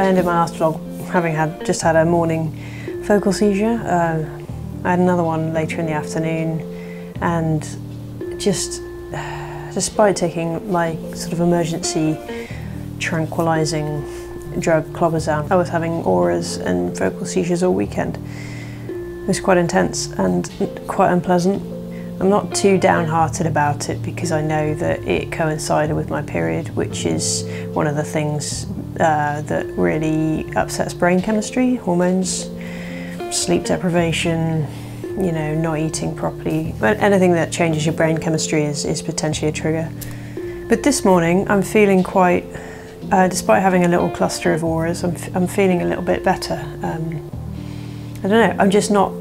I ended my last vlog having just had a morning focal seizure. I had another one later in the afternoon, and just despite taking my sort of emergency tranquilizing drug clobazam, I was having auras and focal seizures all weekend. It was quite intense and quite unpleasant. I'm not too downhearted about it because I know that it coincided with my period, which is one of the things that really upsets brain chemistry, hormones, sleep deprivation, you know, not eating properly. But anything that changes your brain chemistry is potentially a trigger. But this morning I'm feeling quite, despite having a little cluster of auras, I'm feeling a little bit better. I don't know, I'm just not,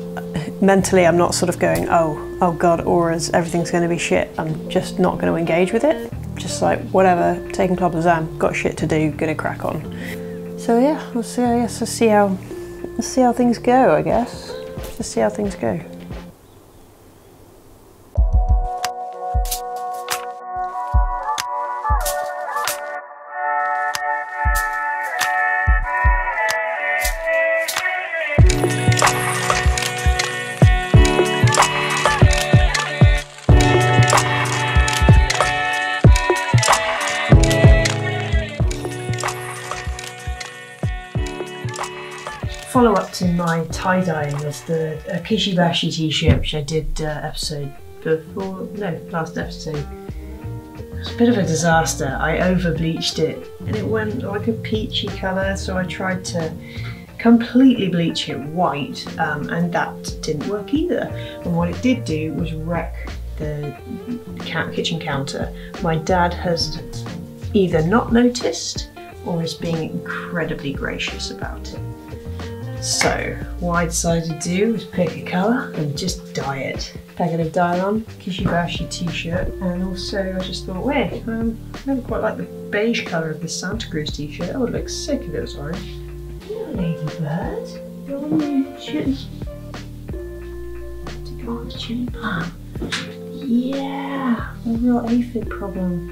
mentally I'm not sort of going, oh God, auras, everything's going to be shit. I'm just not going to engage with it. Just like, whatever, taking clobazam, got shit to do, gonna crack on. So yeah, we'll see, I guess, let's see how things go, I guess. Just see how things go. Follow up to my tie-dyeing was the Kishibashi t-shirt, which I did last episode. It was a bit of a disaster. I over bleached it and it went like a peachy colour, so I tried to completely bleach it white, and that didn't work either. And what it did do was wreck the kitchen counter. My dad has either not noticed or is being incredibly gracious about it. So what I decided to do was pick a colour and just dye it. Packet of dye-on, Kishibashi t-shirt, and also I just thought, wait, I never quite liked the beige colour of this Santa Cruz t-shirt. That would look sick if it was orange. Yeah, ladybird, you're on the chili. To go on the chili plant. Yeah, a real aphid problem.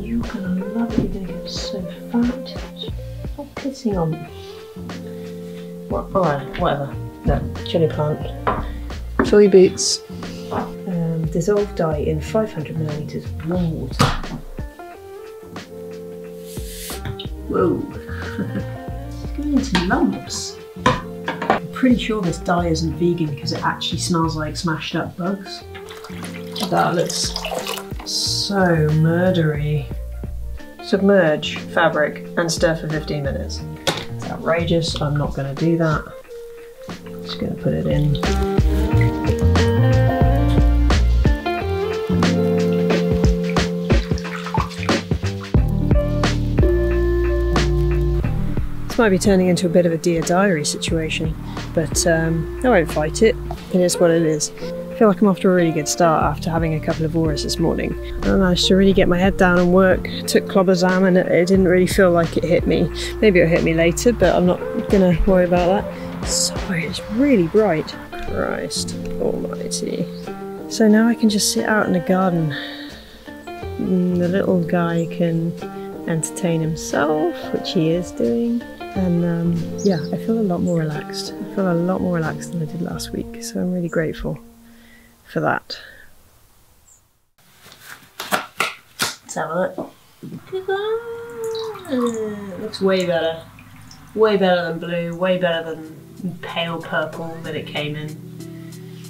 You're gonna love it. You're gonna get so fat. Stop pissing on me. Alright, whatever. No, chili plant. Fill your boots. Dissolve dye in 500 millilitres of warm water. Whoa. It's going into lumps. I'm pretty sure this dye isn't vegan because it actually smells like smashed up bugs. That looks so murdery. Submerge fabric and stir for 15 minutes. Outrageous, I'm not going to do that. I'm just going to put it in. This might be turning into a bit of a Dear Diary situation, but I won't fight it. It is what it is. I feel like I'm off to a really good start after having a couple of auras this morning. I managed to really get my head down and work, took clobazam, and it didn't really feel like it hit me. Maybe it'll hit me later, but I'm not gonna worry about that. Sorry, it's really bright. Christ almighty. So now I can just sit out in the garden. The little guy can entertain himself, which he is doing. And yeah, I feel a lot more relaxed. I feel a lot more relaxed than I did last week, so I'm really grateful for that. Let's have a look. It looks way better. Way better than blue, way better than pale purple that it came in.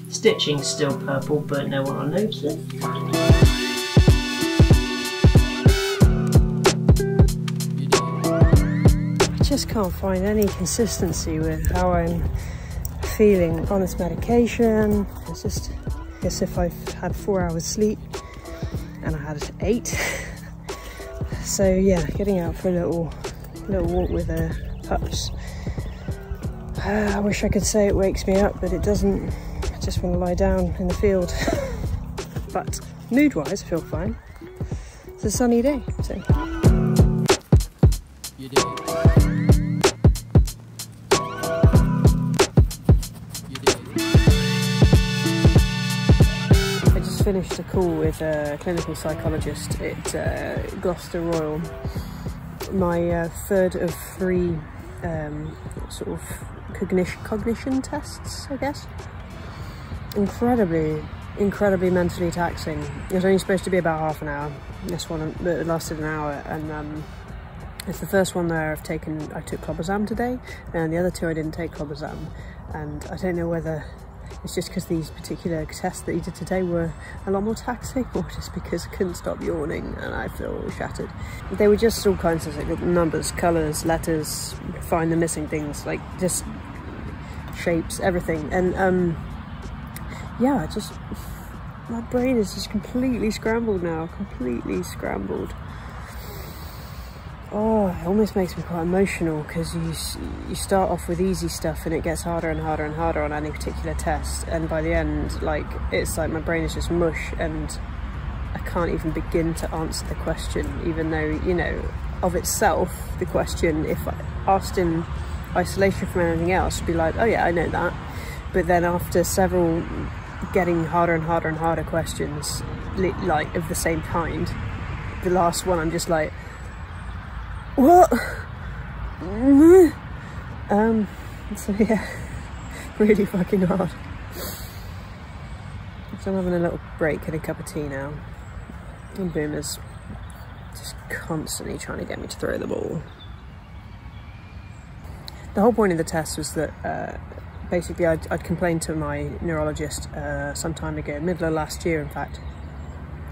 Stitching's still purple, but no one will notice it. I just can't find any consistency with how I'm feeling on this medication. It's just as if I've had 4 hours sleep and I had 8. So yeah, getting out for a little walk with the pups. I wish I could say it wakes me up, but it doesn't. I just want to lie down in the field. But mood-wise, I feel fine. It's a sunny day, so. You did. Finished a call with a clinical psychologist at Gloucester Royal. My third of 3 sort of cognition tests, I guess. Incredibly mentally taxing. It was only supposed to be about half an hour. This one it lasted an hour, and it's the first one there I took clobazam today, and the other two I didn't take clobazam. And I don't know whether it's just because these particular tests that you did today were a lot more taxing, or just because I couldn't stop yawning and I feel shattered. They were just all kinds of like numbers, colours, letters, find the missing things, like just shapes, everything. And yeah, just my brain is just completely scrambled now, completely scrambled. Oh, it almost makes me quite emotional, because you start off with easy stuff and it gets harder and harder and harder on any particular test, and by the end, like, it's like my brain is just mush and I can't even begin to answer the question, even though, you know, of itself, the question, if asked in isolation from anything else, would be like, oh yeah, I know that. But then after several getting harder and harder and harder questions, like of the same kind, the last one I'm just like, what? So yeah, really fucking hard. So I'm having a little break and a cup of tea now, and Boomer's just constantly trying to get me to throw the ball. The whole point of the test was that basically I'd complained to my neurologist some time ago, middle of last year in fact,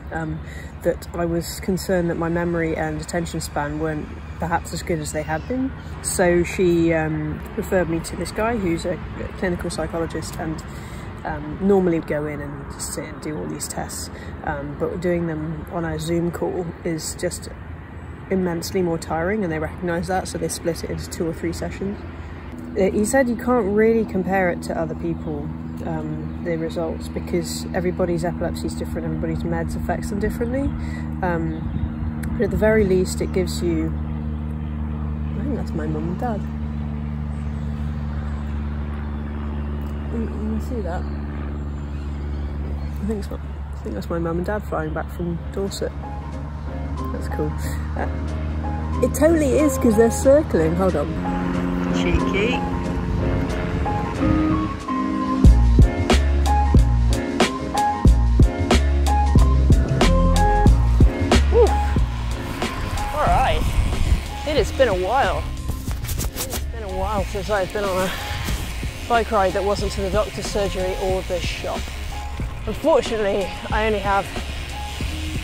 that I was concerned that my memory and attention span weren't perhaps as good as they had been. So she referred me to this guy who's a clinical psychologist, and normally go in and just sit and do all these tests, but doing them on a Zoom call is just immensely more tiring, and they recognise that, so they split it into 2 or 3 sessions. He said you can't really compare it to other people, the results, because everybody's epilepsy is different, everybody's meds affects them differently, but at the very least it gives you, I think that's my mum and dad. You can see that? I think that's my mum and dad flying back from Dorset. That's cool. It totally is, because they're circling. Hold on. Cheeky. Alright. It has been a while. It's been a while since I've been on a bike ride that wasn't to the doctor's surgery or the shop. Unfortunately, I only have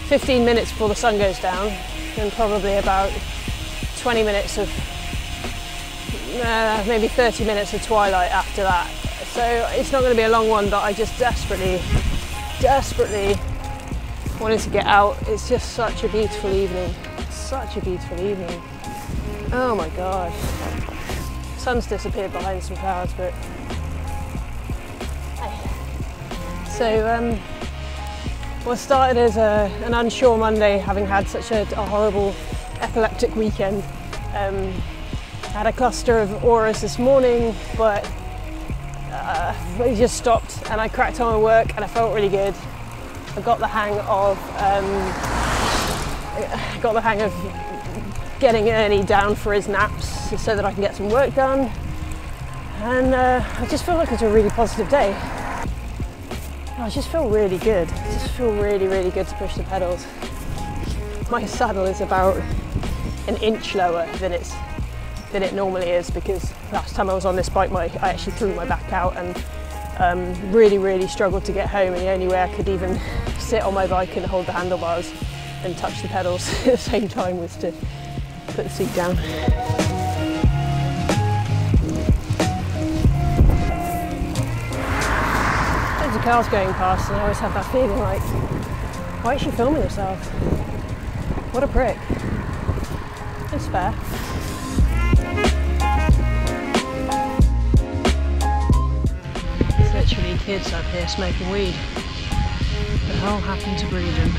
15 minutes before the sun goes down, and probably about 20 minutes of, maybe 30 minutes of twilight after that. So it's not going to be a long one, but I just desperately wanted to get out. It's just such a beautiful evening. Such a beautiful evening. Oh my god. Sun's disappeared behind some clouds, but... So, what started as an unsure Monday, having had such a horrible epileptic weekend. I had a cluster of auras this morning, but they just stopped, and I cracked on with work, and I felt really good. I got the hang of getting Ernie down for his naps so that I can get some work done, and I just feel like it's a really positive day. I just feel really good. I just feel really, really good to push the pedals. My saddle is about an inch lower than it normally is, because last time I was on this bike I actually threw my back out and really, really struggled to get home, and the only way I could even sit on my bike and hold the handlebars and touch the pedals at the same time was to put the seat down. Loads of cars going past, and I always have that feeling like, why is she filming herself? What a prick. It's fair. There's literally kids up here smoking weed. But I'll happen to breed them.